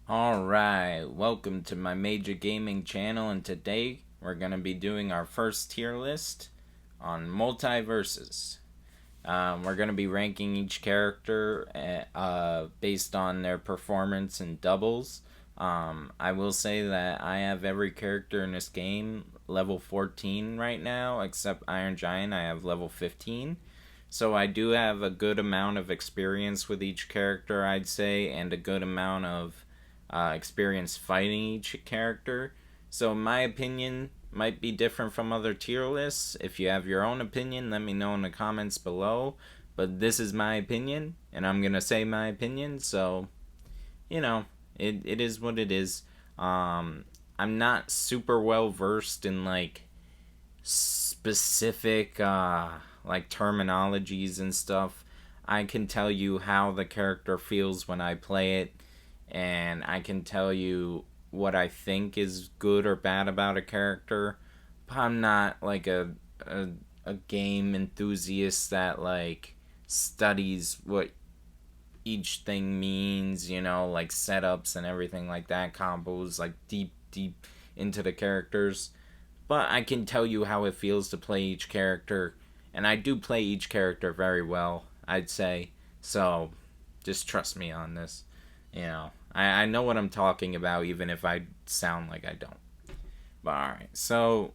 Alright, welcome to my major gaming channel, and today we're going to be doing our first tier list on Multiversus. We're going to be ranking each character based on their performance in doubles. I will say that I have every character in this game level 14 right now, except Iron Giant, I have level 15. So I do have a good amount of experience with each character, I'd say, and a good amount of experience fighting each character. So my opinion might be different from other tier lists. If you have your own opinion, let me know in the comments below. But this is my opinion, and I'm gonna say my opinion. So it is what it is. I'm not super well versed in like specific like terminologies and stuff. I can tell you how the character feels when I play it, and I can tell you what I think is good or bad about a character. But I'm not like a, a game enthusiast that like studies what each thing means, like setups and everything like that, combos, like deep into the characters. But I can tell you how it feels to play each character, and I do play each character very well, I'd say. So just trust me on this. I know what I'm talking about, even if I sound like I don't. But alright, so,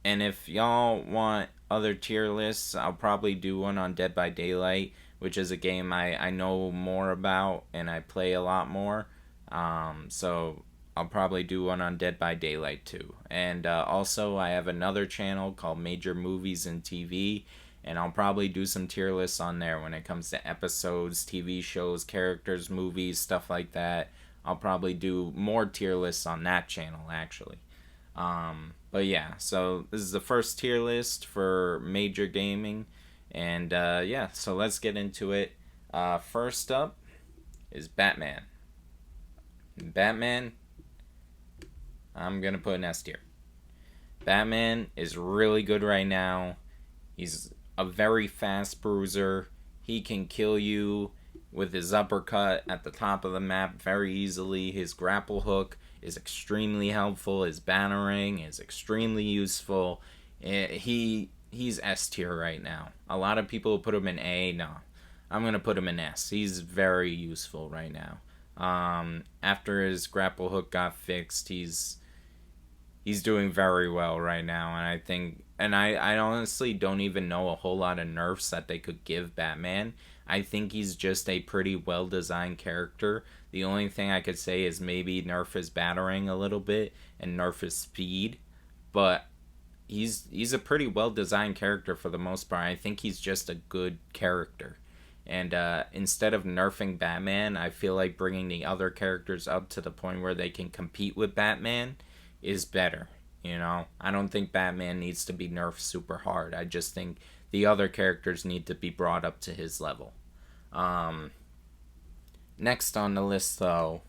and if y'all want other tier lists, I'll probably do one on Dead by Daylight, which is a game I know more about and I play a lot more. So I'll probably do one on Dead by Daylight too. And also, I have another channel called Major Movies and TV, and I'll probably do some tier lists on there when it comes to episodes, TV shows, characters, movies, stuff like that. I'll probably do more tier lists on that channel actually. But yeah, so this is the first tier list for major gaming, and yeah, so let's get into it. First up is Batman. Batman, I'm gonna put an S tier. Batman is really good right now. He's a very fast bruiser. He can kill you with his uppercut at the top of the map very easily. His grapple hook is extremely helpful. His battering is extremely useful. He's S tier right now. A lot of people put him in A. No, I'm gonna put him in S. He's very useful right now. After his grapple hook got fixed, he's doing very well right now, and I think, and I honestly don't even know a whole lot of nerfs that they could give Batman. I think he's just a pretty well designed character. The only thing I could say is maybe nerf his battering a little bit and nerf his speed, but he's a pretty well designed character for the most part. I think he's just a good character. And instead of nerfing Batman, I feel like bringing the other characters up to the point where they can compete with Batman is better. I don't think Batman needs to be nerfed super hard. I just think the other characters need to be brought up to his level. Um, Next on the list, though,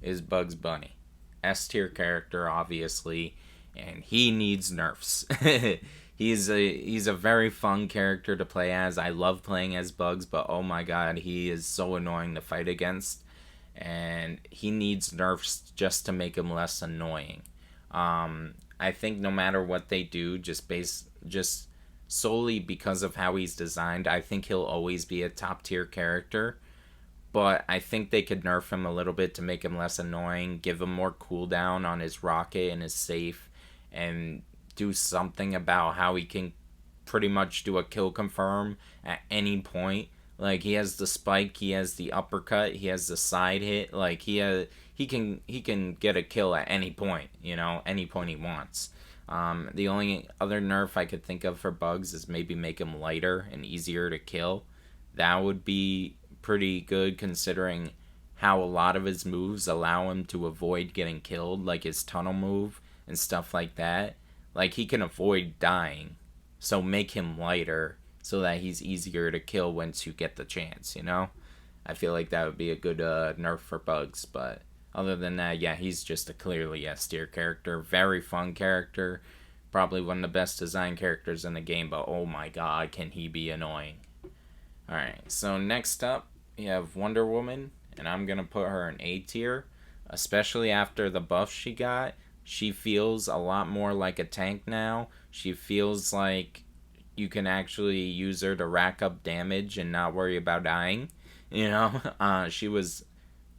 is Bugs Bunny. S tier character, obviously, and he needs nerfs. He's a very fun character to play as. I love playing as Bugs, but oh my god, he is so annoying to fight against, and he needs nerfs just to make him less annoying. I think no matter what they do, just solely because of how he's designed, I think he'll always be a top tier character. But I think they could nerf him a little bit to make him less annoying, give him more cooldown on his rocket and his safe, and do something about how he can pretty much do a kill confirm at any point. Like, he has the spike, he has the uppercut, he has the side hit. Like, he can get a kill at any point. Any point he wants. The only other nerf I could think of for Bugs is maybe make him lighter and easier to kill. That would be pretty good considering how a lot of his moves allow him to avoid getting killed, like his tunnel move and stuff like that. Like, he can avoid dying, so make him lighter so that he's easier to kill once you get the chance. I feel like that would be a good nerf for Bugs, but other than that, yeah, he's just a clearly S tier character. Very fun character. Probably one of the best designed characters in the game, but oh my god, can he be annoying. Alright, so next up, we have Wonder Woman, and I'm going to put her in A tier. especially after the buff she got. She feels a lot more like a tank now. She feels like you can actually use her to rack up damage and not worry about dying. You know, she was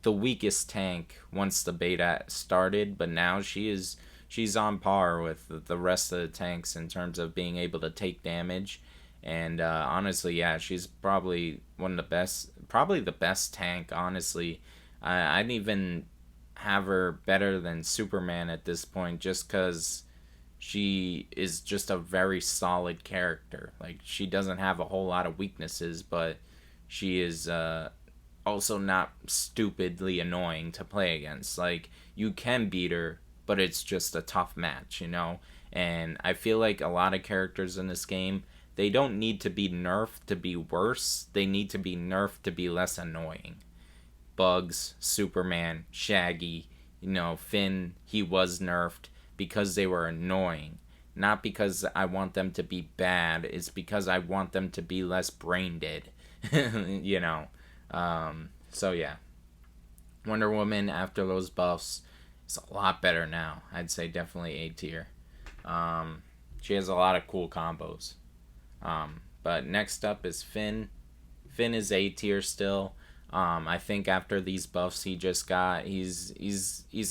the weakest tank once the beta started, but now she's on par with the rest of the tanks in terms of being able to take damage. And honestly, yeah, she's probably one of the best, probably the best tank. Honestly, I'd even have her better than Superman at this point, just because she is just a very solid character. Like, she doesn't have a whole lot of weaknesses, but she is also not stupidly annoying to play against. Like, you can beat her, but it's just a tough match, you know? And I feel like a lot of characters in this game, they don't need to be nerfed to be worse. They need to be nerfed to be less annoying. Bugs, Superman, Shaggy, you know, Finn, he was nerfed because they were annoying. Not because I want them to be bad, it's because I want them to be less brain dead. You know. So yeah. Wonder Woman, after those buffs, is a lot better now. I'd say definitely A tier. She has a lot of cool combos. But next up is Finn. Finn is A tier still. I think after these buffs he just got, he's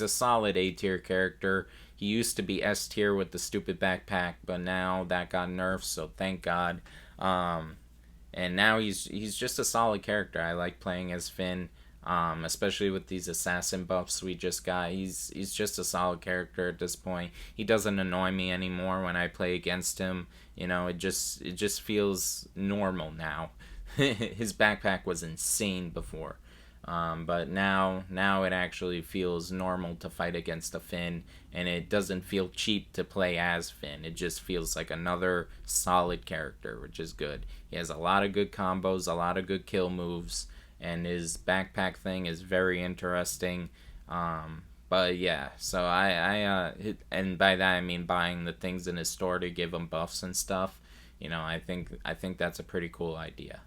a solid A tier character. He used to be S tier with the stupid backpack, but now that got nerfed, so thank God. And now he's just a solid character. I like playing as Finn, especially with these assassin buffs we just got. He's just a solid character at this point. He doesn't annoy me anymore when I play against him. You know, it just feels normal now. His backpack was insane before. But now it actually feels normal to fight against a Finn, and it doesn't feel cheap to play as Finn. It just feels like another solid character, which is good. He has a lot of good combos, a lot of good kill moves, and his backpack thing is very interesting. But yeah, so and by that I mean buying the things in his store to give him buffs and stuff. You know, I think that's a pretty cool idea.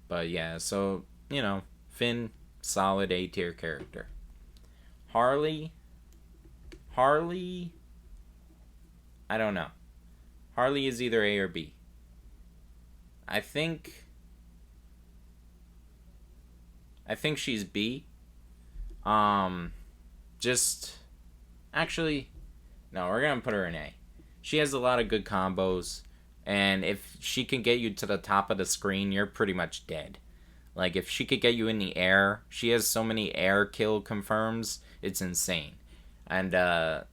But yeah, so you know, Finn, solid A tier character. Harley, I don't know. Harley is either A or B. I think she's B. Just actually, no, we're gonna put her in A. She has a lot of good combos, and if she can get you to the top of the screen, you're pretty much dead. Like, if she could get you in the air, she has so many air kill confirms, it's insane. And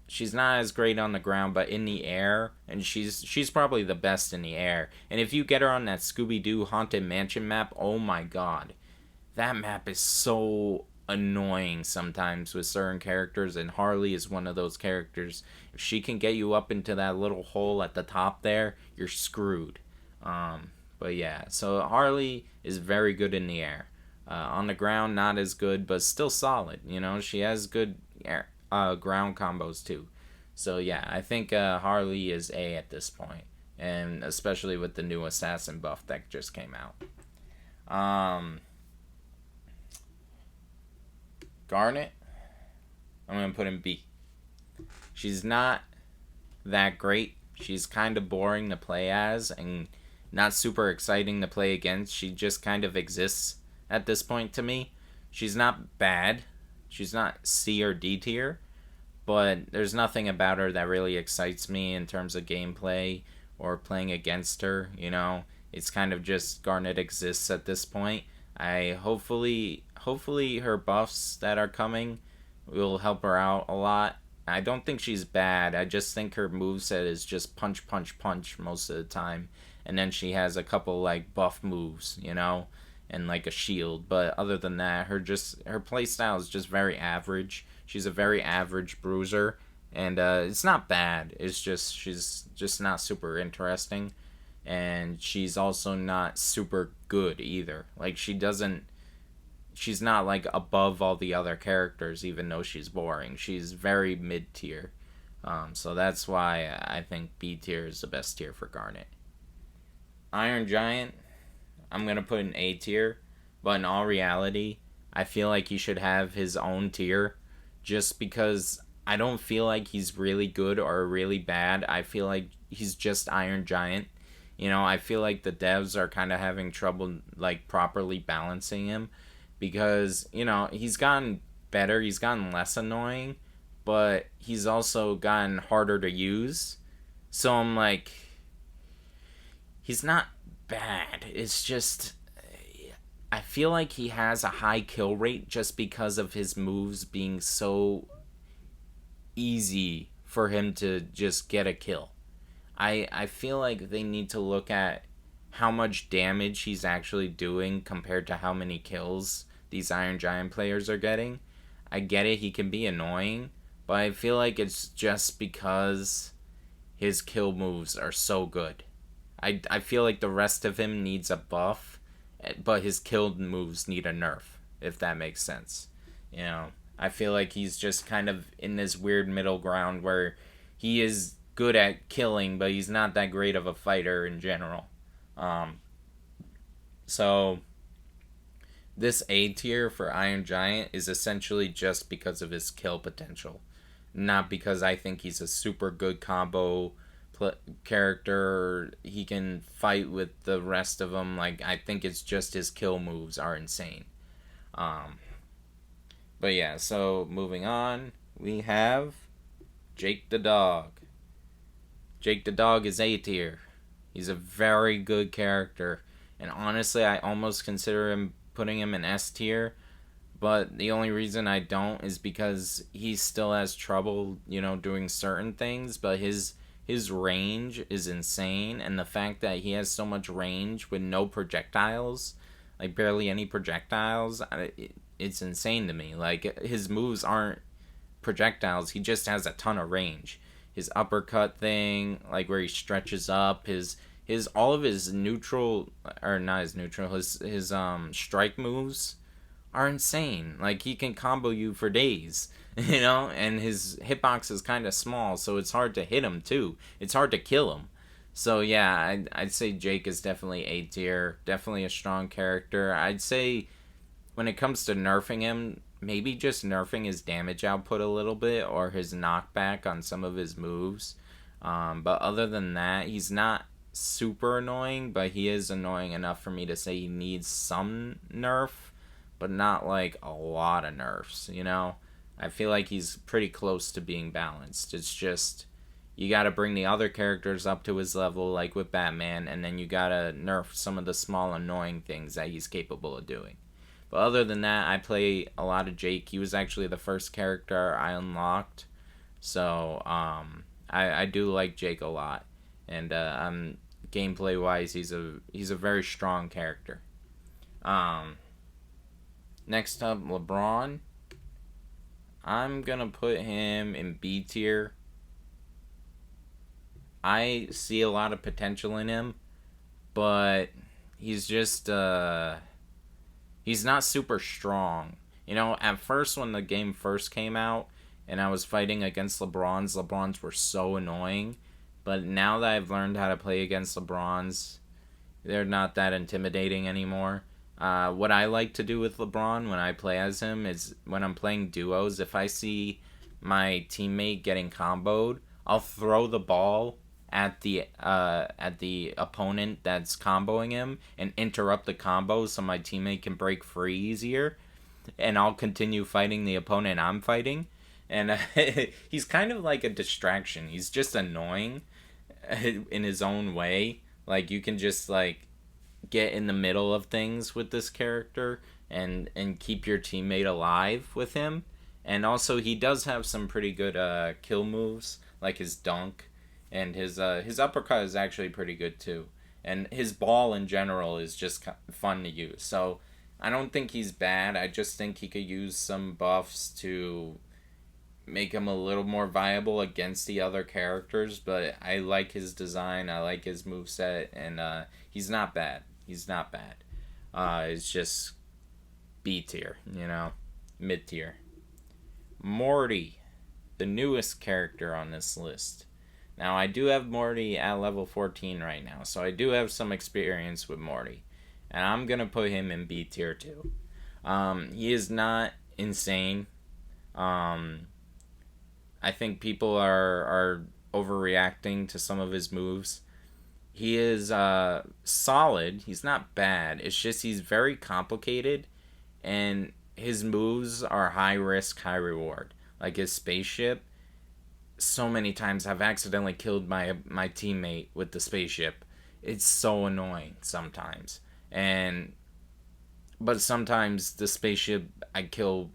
she's not as great on the ground, but in the air, and she's probably the best in the air. And if you get her on that Scooby-Doo Haunted Mansion map, oh my god. That map is so annoying sometimes with certain characters, and Harley is one of those characters. If she can get you up into that little hole at the top there, you're screwed. But yeah, so Harley is very good in the air. On the ground, not as good, but still solid. You know, she has good air, ground combos too. So yeah, I think Harley is A at this point, and especially with the new assassin buff that just came out. Garnet, I'm gonna put in B. She's not that great. She's kind of boring to play as, and not super exciting to play against. She just kind of exists at this point to me. She's not bad. She's not C or D tier, but there's nothing about her that really excites me in terms of gameplay or playing against her. You know, it's kind of just Garnet exists at this point. Hopefully her buffs that are coming will help her out a lot. I don't think she's bad. I just think her moveset is just punch, punch, punch most of the time. And then she has a couple like buff moves, you know, and like a shield. But other than that, her playstyle is just very average. She's a very average bruiser, and it's not bad. It's just she's just not super interesting, and she's also not super good either. Like, she's not like above all the other characters, even though she's boring. She's very mid tier. So that's why I think B tier is the best tier for Garnet. Iron Giant, I'm going to put in A tier, but in all reality, I feel like he should have his own tier just because I don't feel like he's really good or really bad. I feel like he's just Iron Giant. I feel like the devs are kind of having trouble like properly balancing him because, he's gotten better, he's gotten less annoying, but he's also gotten harder to use. So I'm like, he's not bad. It's just I feel like he has a high kill rate just because of his moves being so easy for him to just get a kill. I feel like they need to look at how much damage he's actually doing compared to how many kills these Iron Giant players are getting. I get it, he can be annoying, but I feel like it's just because his kill moves are so good. I feel like the rest of him needs a buff, but his kill moves need a nerf, if that makes sense. I feel like he's just kind of in this weird middle ground where he is good at killing, but he's not that great of a fighter in general. Um, so this A tier for Iron Giant is essentially just because of his kill potential, not because I think he's a super good combo character. He can fight with the rest of them. Like, I think it's just his kill moves are insane. Um, but yeah, so moving on, we have Jake the Dog. Jake the Dog is A tier. He's a very good character, and honestly, I almost consider putting him in S tier. But the only reason I don't is because he still has trouble, doing certain things. But his range is insane, and the fact that he has so much range with no projectiles, like barely any projectiles, it's insane to me. Like, his moves aren't projectiles; he just has a ton of range. His uppercut thing, like where he stretches up, his all of his neutral, or not his neutral, his strike moves are insane. Like, he can combo you for days, and his hitbox is kind of small, so it's hard to hit him too. It's hard to kill him. So yeah, I'd say Jake is definitely A tier, definitely a strong character. I'd say when it comes to nerfing him, maybe just nerfing his damage output a little bit or his knockback on some of his moves. But other than that, he's not super annoying, but he is annoying enough for me to say he needs some nerf, but not like a lot of nerfs. I feel like he's pretty close to being balanced. It's just you got to bring the other characters up to his level, like with Batman, and then you got to nerf some of the small annoying things that he's capable of doing. But other than that, I play a lot of Jake. He was actually the first character I unlocked, so I do like Jake a lot, and gameplay wise, he's a very strong character. Next up, Lebron. I'm gonna put him in B tier. I see a lot of potential in him, but he's just he's not super strong. At first when the game first came out and I was fighting against LeBrons were so annoying. But now that I've learned how to play against LeBrons, they're not that intimidating anymore. What I like to do with LeBron when I play as him is when I'm playing duos, if I see my teammate getting comboed, I'll throw the ball at the opponent that's comboing him and interrupt the combo so my teammate can break free easier, and I'll continue fighting the opponent I'm fighting. And he's kind of like a distraction. He's just annoying in his own way. Like, you can just like get in the middle of things with this character and keep your teammate alive with him. And also, he does have some pretty good kill moves, like his dunk, and his uppercut is actually pretty good too. And his ball in general is just fun to use. So I don't think he's bad. I just think he could use some buffs to make him a little more viable against the other characters. But I like his design. I like his moveset, and he's not bad. He's not bad. It's just B tier, mid tier. Morty, the newest character on this list. Now, I do have Morty at level 14 right now, so I do have some experience with Morty. And I'm going to put him in B tier too. He is not insane. Um, I think people are overreacting to some of his moves. He is solid. He's not bad. It's just he's very complicated, and his moves are high risk, high reward. Like his spaceship. So many times I've accidentally killed my teammate with the spaceship. It's so annoying sometimes, and but sometimes the spaceship I kill,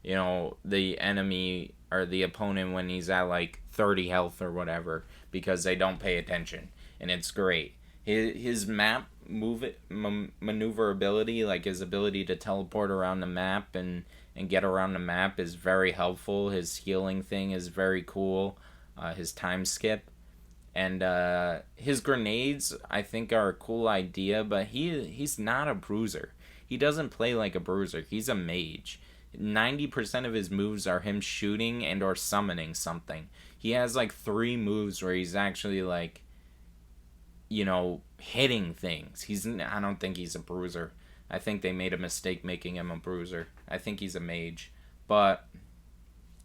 the enemy or the opponent when he's at like 30 health or whatever because they don't pay attention, and it's great. His map maneuverability, like his ability to teleport around the map and get around the map, is very helpful. His healing thing is very cool. His time skip and his grenades, I think, are a cool idea, but he's not a bruiser. He doesn't play like a bruiser. He's a mage. 90% of his moves are him shooting and or summoning something. He has like 3 moves where he's actually like, hitting things. I don't think he's a bruiser. I think they made a mistake making him a bruiser. I think he's a mage. But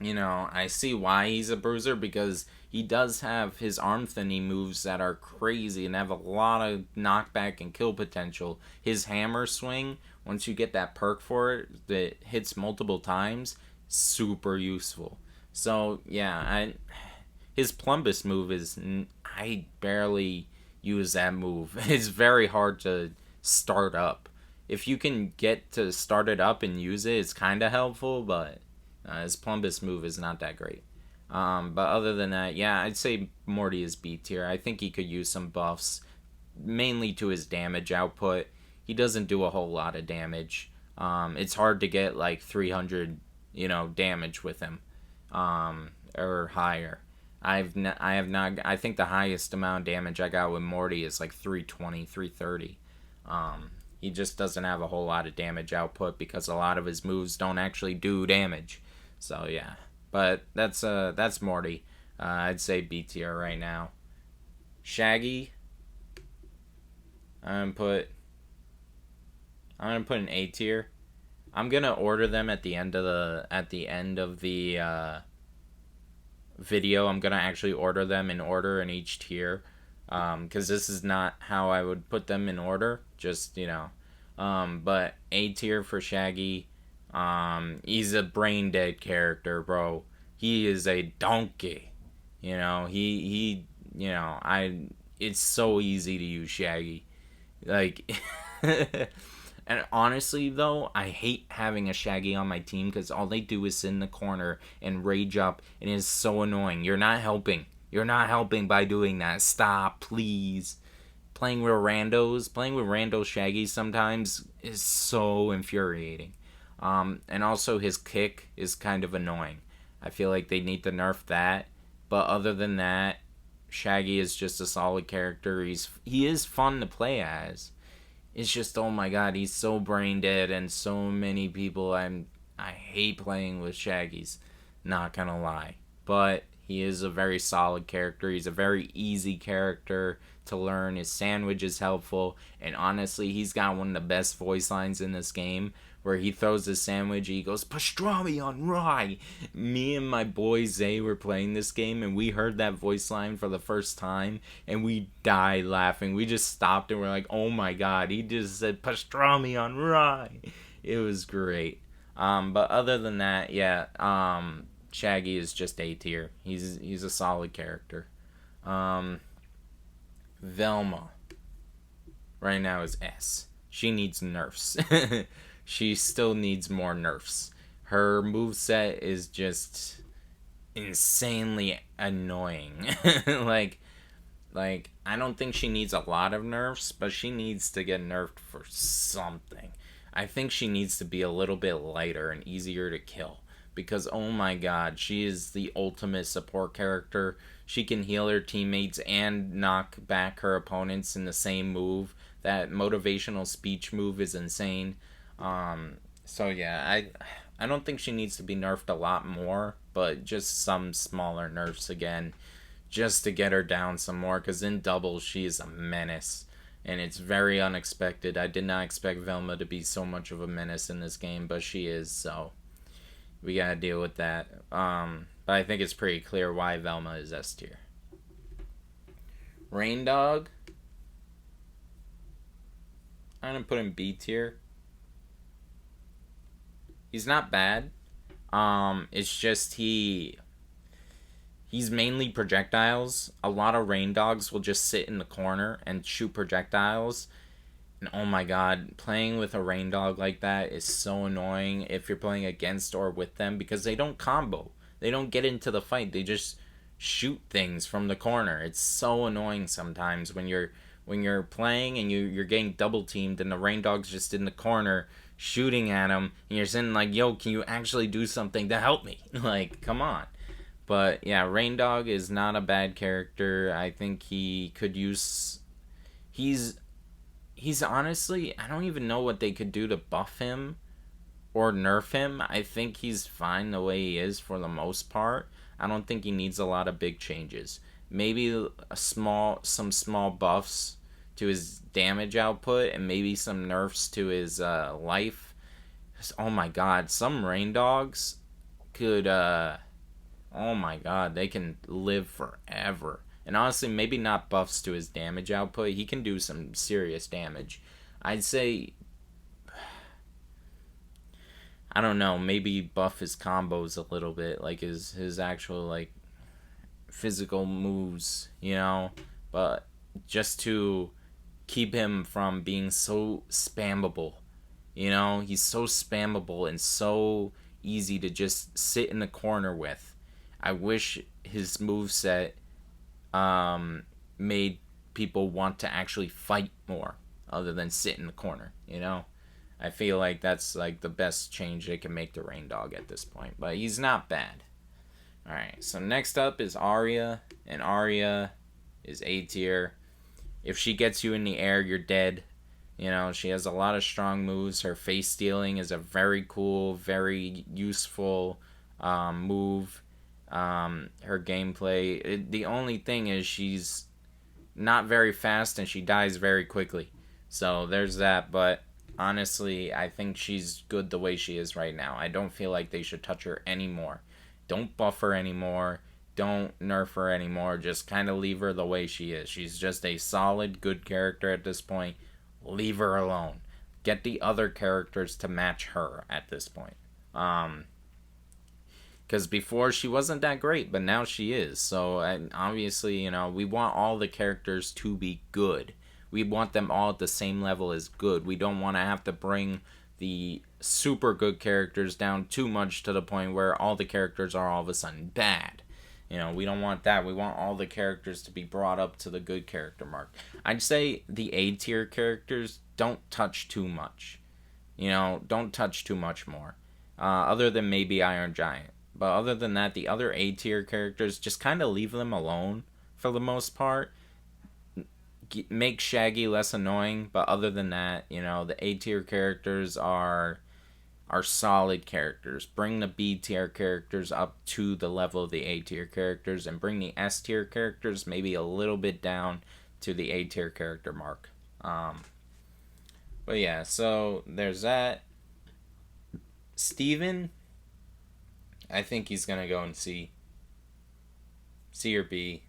I see why he's a bruiser, because he does have his arm thinning moves that are crazy and have a lot of knockback and kill potential. His hammer swing, once you get that perk for it that hits multiple times, super useful. So yeah, his Plumbus move is, I barely use that move. It's very hard to start up. If you can get to start it up and use it, it's kind of helpful, but his Plumbus move is not that great. But other than that, yeah, I'd say Morty is B tier. I think he could use some buffs, mainly to his damage output. He doesn't do a whole lot of damage. It's hard to get like 300, damage with him, or higher. I have not. I think the highest amount of damage I got with Morty is like 320, 330. He just doesn't have a whole lot of damage output because a lot of his moves don't actually do damage. So yeah, but that's Morty. I'd say B tier right now. Shaggy, I'm gonna put an A tier. I'm gonna order them at the end of the video. I'm gonna actually order them in order in each tier, because this is not how I would put them in order. Just but A tier for Shaggy. He's a brain dead character, bro. He is a donkey. He it's so easy to use Shaggy. Like and honestly though, I hate having a Shaggy on my team because all they do is sit in the corner and rage up, and it's so annoying. You're not helping. You're not helping by doing that. Stop, please. Playing with rando Shaggy sometimes is so infuriating. And also his kick is kind of annoying. I feel like they need to nerf that. But other than that, Shaggy is just a solid character. He is fun to play as. It's just, oh my god, he's so brain dead, and so many people I hate playing with Shaggies. Not gonna lie. But he is a very solid character. He's a very easy character to learn. His sandwich is helpful, and honestly, he's got one of the best voice lines in this game, where he throws his sandwich and he goes, "Pastrami on rye." Me and my boy Zay were playing this game, and we heard that voice line for the first time, and we died laughing. We just stopped and we're like, oh my god, he just said pastrami on rye. It was great. But other than that, yeah, Shaggy is just A tier. He's a solid character. Velma right now is S. She needs nerfs. She still needs more nerfs. Her moveset is just insanely annoying. like I don't think she needs a lot of nerfs, but she needs to get nerfed for something. I think she needs to be a little bit lighter and easier to kill, because oh my god, she is the ultimate support character. She can heal her teammates and knock back her opponents in the same move. That motivational speech move is insane. So yeah, I don't think she needs to be nerfed a lot more, but just some smaller nerfs again, just to get her down some more, because in doubles she is a menace, and it's very unexpected. I did not expect Velma to be so much of a menace in this game, but she is. So we gotta deal with that. But I think it's pretty clear why Velma is S tier. Raindog, I'm gonna put him B tier. He's not bad. It's just he's mainly projectiles. A lot of Raindogs will just sit in the corner and shoot projectiles. And oh my god, playing with a Raindog like that is so annoying if you're playing against or with them because they don't combo. They don't get into the fight. They just shoot things from the corner. It's so annoying sometimes when you're playing and you're getting double teamed and the Raindog's just in the corner shooting at him and you're saying like, yo, can you actually do something to help me? Like, come on. But yeah, Raindog is not a bad character. I think he could use. He's honestly, I don't even know what they could do to buff him or nerf him. I think he's fine the way he is for the most part. I don't think he needs a lot of big changes. Maybe some small buffs to his damage output and maybe some nerfs to his life. Oh my god, some Raindogs could oh my god, they can live forever. And honestly, maybe not buffs to his damage output. He can do some serious damage. I'd say, I don't know, maybe buff his combos a little bit, like his actual like physical moves, you know, but just to keep him from being so spammable. You know, he's so spammable and so easy to just sit in the corner with. I wish his moveset made people want to actually fight more other than sit in the corner, you know? I feel like that's like the best change they can make to Raindog at this point, but he's not bad. Alright, so next up is Arya, and Arya is A tier. If she gets you in the air, you're dead. You know, she has a lot of strong moves. Her face stealing is a very cool, very useful move. Her gameplay, the only thing is she's not very fast and she dies very quickly. So there's that, but honestly, I think she's good the way she is right now. I don't feel like they should touch her anymore. Don't buff her anymore. Don't nerf her anymore. Just kind of leave her the way she is. She's just a solid, good character at this point. Leave her alone. Get the other characters to match her at this point. Because before she wasn't that great, but now she is. So obviously, you know, we want all the characters to be good. We want them all at the same level as good. We don't want to have to bring the super good characters down too much to the point where all the characters are all of a sudden bad. You know, we don't want that. We want all the characters to be brought up to the good character mark. I'd say the A tier characters don't touch too much. You know, don't touch too much more. Other than maybe Iron Giant. But other than that, the other A tier characters, just kind of leave them alone for the most part. Make Shaggy less annoying, but other than that, you know, the A tier characters are solid characters. Bring the B tier characters up to the level of the A tier characters, and bring the S tier characters maybe a little bit down to the A tier character mark. But yeah, so there's that. Steven, I think he's gonna go in C. C or B.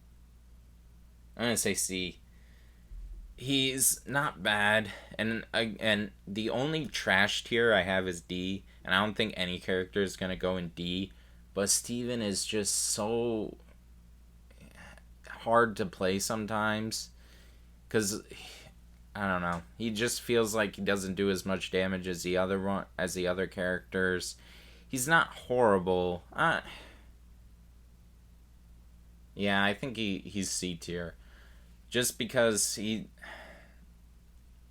I'm gonna say C. He's not bad, and the only trash tier I have is D, and I don't think any character is gonna go in D. But Steven is just so hard to play sometimes, because I don't know. He just feels like he doesn't do as much damage as the other characters. He's not horrible. Yeah, I think he's C tier. Just because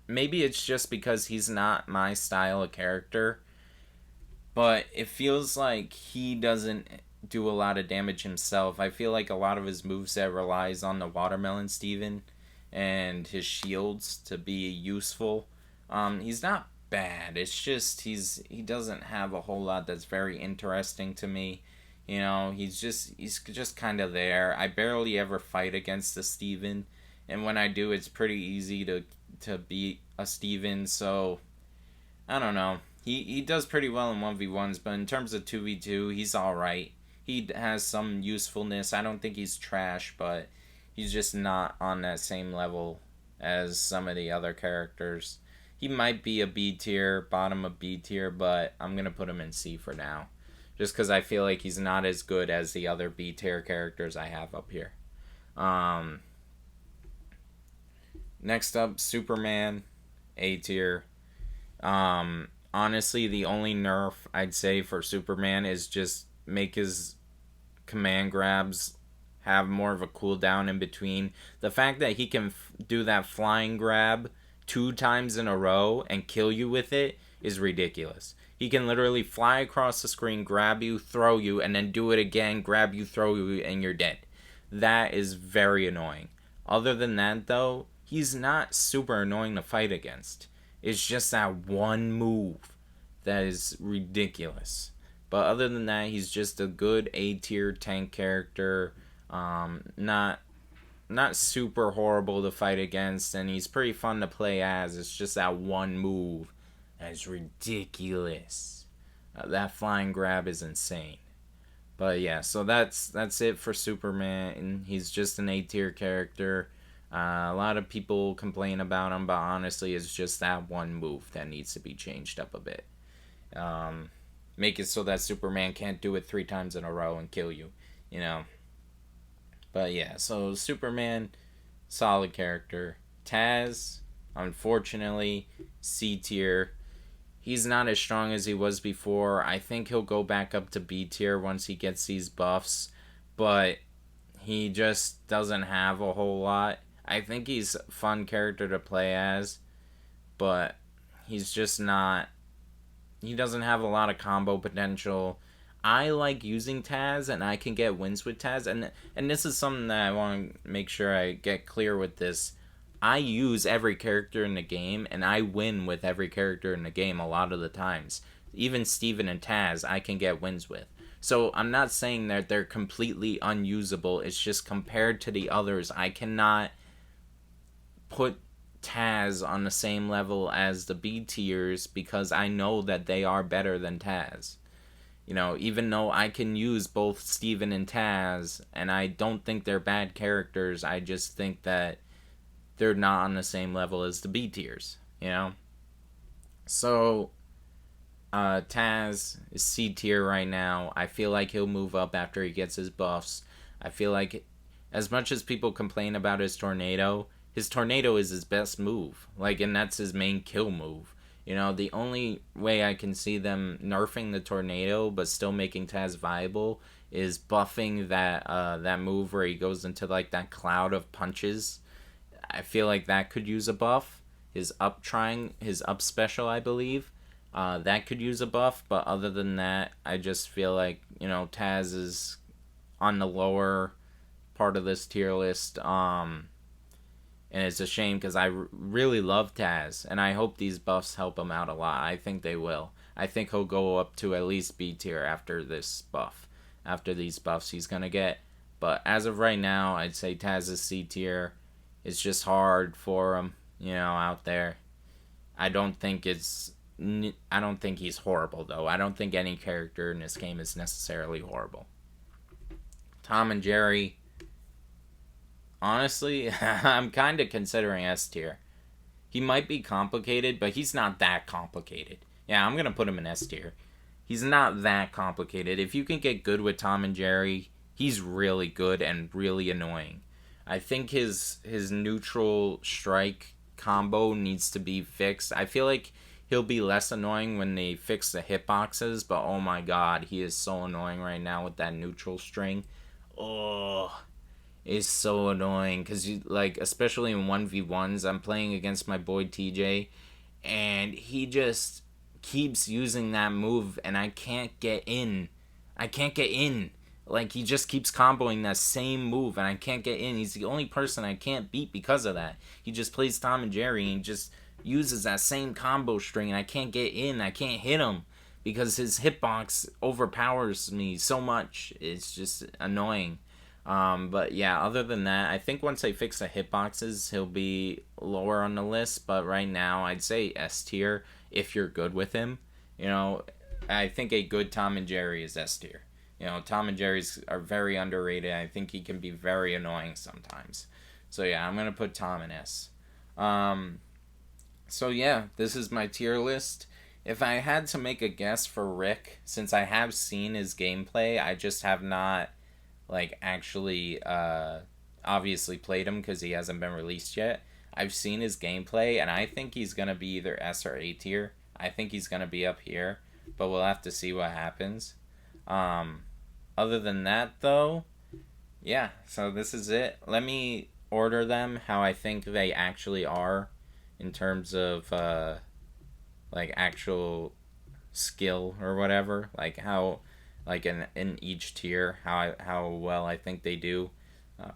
maybe it's just because he's not my style of character, but it feels like he doesn't do a lot of damage himself. I feel like a lot of his moveset relies on the Watermelon Steven and his shields to be useful. He's not bad. It's just he doesn't have a whole lot that's very interesting to me. You know, he's just kind of there. I barely ever fight against the Steven, and when I do, it's pretty easy to beat a Steven. So I don't know. he does pretty well in 1v1s, but in terms of 2v2, he's alright. He has some usefulness. I don't think he's trash, but he's just not on that same level as some of the other characters. He might be a B tier, bottom of B tier, but I'm going to put him in C for now. Just because I feel like he's not as good as the other B tier characters I have up here. Next up, Superman, A tier. Honestly, the only nerf I'd say for Superman is just make his command grabs have more of a cooldown in between. The fact that he can do that flying grab 2 times in a row and kill you with it is ridiculous. He can literally fly across the screen, grab you, throw you, and then do it again, grab you, throw you, and you're dead. That is very annoying. Other than that, though, he's not super annoying to fight against. It's just that one move that is ridiculous. But other than that, he's just a good A-tier tank character. Not super horrible to fight against, and he's pretty fun to play as. It's just that one move that is ridiculous. That flying grab is insane. But yeah, so that's it for Superman. He's just an A-tier character. A lot of people complain about him, but honestly, it's just that one move that needs to be changed up a bit. Make it so that Superman can't do it 3 times in a row and kill you, you know. But yeah, so Superman, solid character. Taz, unfortunately, C tier. He's not as strong as he was before. I think he'll go back up to B tier once he gets these buffs, but he just doesn't have a whole lot. I think he's a fun character to play as, but he's just not... He doesn't have a lot of combo potential. I like using Taz, and I can get wins with Taz, and this is something that I want to make sure I get clear with this. I use every character in the game, and I win with every character in the game a lot of the times. Even Steven and Taz, I can get wins with. So I'm not saying that they're completely unusable. It's just compared to the others, I cannot put Taz on the same level as the B tiers because I know that they are better than Taz. You know, even though I can use both Steven and Taz, and I don't think they're bad characters, I just think that they're not on the same level as the B tiers, you know? So, Taz is C tier right now. I feel like he'll move up after he gets his buffs. I feel like, as much as people complain about his tornado is his best move. Like, and that's his main kill move. You know, the only way I can see them nerfing the tornado but still making Taz viable is buffing that move where he goes into, like, that cloud of punches. I feel like that could use a buff. His up special, I believe, that could use a buff. But other than that, I just feel like, you know, Taz is on the lower part of this tier list. And it's a shame because I really love Taz, and I hope these buffs help him out a lot. I think they will. I think he'll go up to at least B tier after this buff. After these buffs he's going to get. But as of right now, I'd say Taz is C tier. It's just hard for him, you know, out there. I don't think he's horrible, though. I don't think any character in this game is necessarily horrible. Tom and Jerry... Honestly, I'm kind of considering S tier. He might be complicated, but he's not that complicated. Yeah, I'm going to put him in S tier. He's not that complicated. If you can get good with Tom and Jerry, he's really good and really annoying. I think his neutral strike combo needs to be fixed. I feel like he'll be less annoying when they fix the hitboxes, but oh my god, he is so annoying right now with that neutral string. Oh... is so annoying because you like, especially in 1v1s, I'm playing against my boy TJ, and he just keeps using that move, and I can't get in. Like, he just keeps comboing that same move, and I can't get in. He's the only person I can't beat because of that. He just plays Tom and Jerry, and just uses that same combo string, and I can't get in. I can't hit him because his hitbox overpowers me so much. It's just annoying. But yeah, other than that, I think once I fix the hitboxes, he'll be lower on the list. But right now, I'd say S tier if you're good with him. You know, I think a good Tom and Jerry is S tier. You know, Tom and Jerry's are very underrated. I think he can be very annoying sometimes. So yeah, I'm gonna put Tom in S. Um, so yeah, this is my tier list. If I had to make a guess for Rick, since I have seen his gameplay, I just have not like actually obviously played him because he hasn't been released yet. I've seen his gameplay and I think he's gonna be either S or A tier. I think he's gonna be up here, but we'll have to see what happens. Um, Other than that though, yeah. So this is it. Let me order them how I think they actually are in terms of like actual skill or whatever, like how like in each tier how well I think they do. Uh,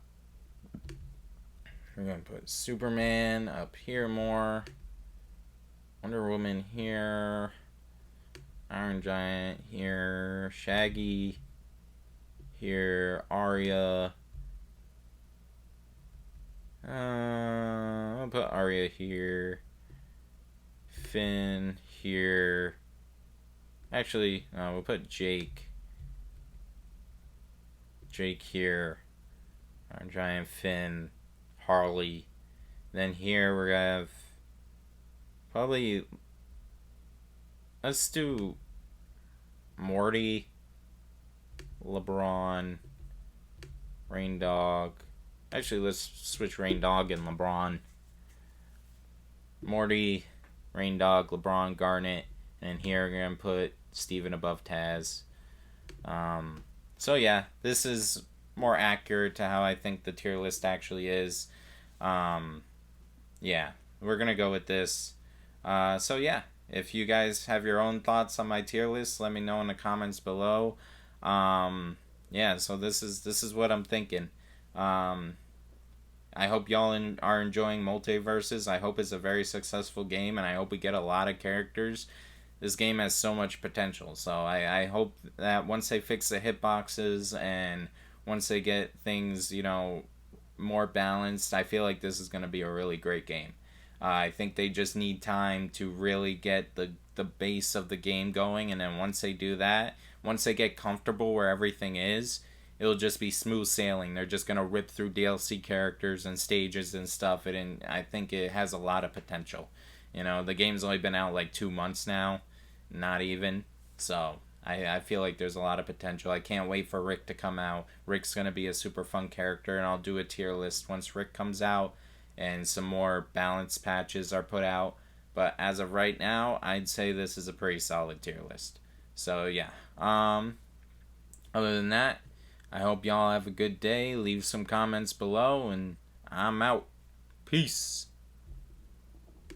we're gonna put Superman up here more, Wonder Woman here, Iron Giant here, Shaggy here, Arya. I'll put Arya here, Finn here. Actually, we'll put Jake here, Iron Giant, Finn, Harley. Then here we're gonna have probably, let's do Morty, LeBron, Raindog. Actually, let's switch Raindog and LeBron. Morty, Raindog, LeBron, Garnet, and here we're gonna put Steven above Taz. So yeah, this is more accurate to how I think the tier list actually is. Yeah, we're gonna go with this. So yeah, if you guys have your own thoughts on my tier list, let me know in the comments below. Yeah, so this is what I'm thinking. I hope y'all are enjoying Multiversus. I hope it's a very successful game, and I hope we get a lot of characters. This game has so much potential, so I hope that once they fix the hitboxes and once they get things, you know, more balanced, I feel like this is going to be a really great game. I think they just need time to really get the base of the game going, and then once they do that, once they get comfortable where everything is, it'll just be smooth sailing. They're just gonna rip through DLC characters and stages and stuff, and I think it has a lot of potential. You know, the game's only been out like 2 months now, not even. So I feel like there's a lot of potential. I can't wait for Rick to come out. Rick's gonna be a super fun character, and I'll do a tier list once Rick comes out and some more balance patches are put out. But as of right now, I'd say this is a pretty solid tier list. So yeah. Other than that, I hope y'all have a good day. Leave some comments below, and I'm out. Peace.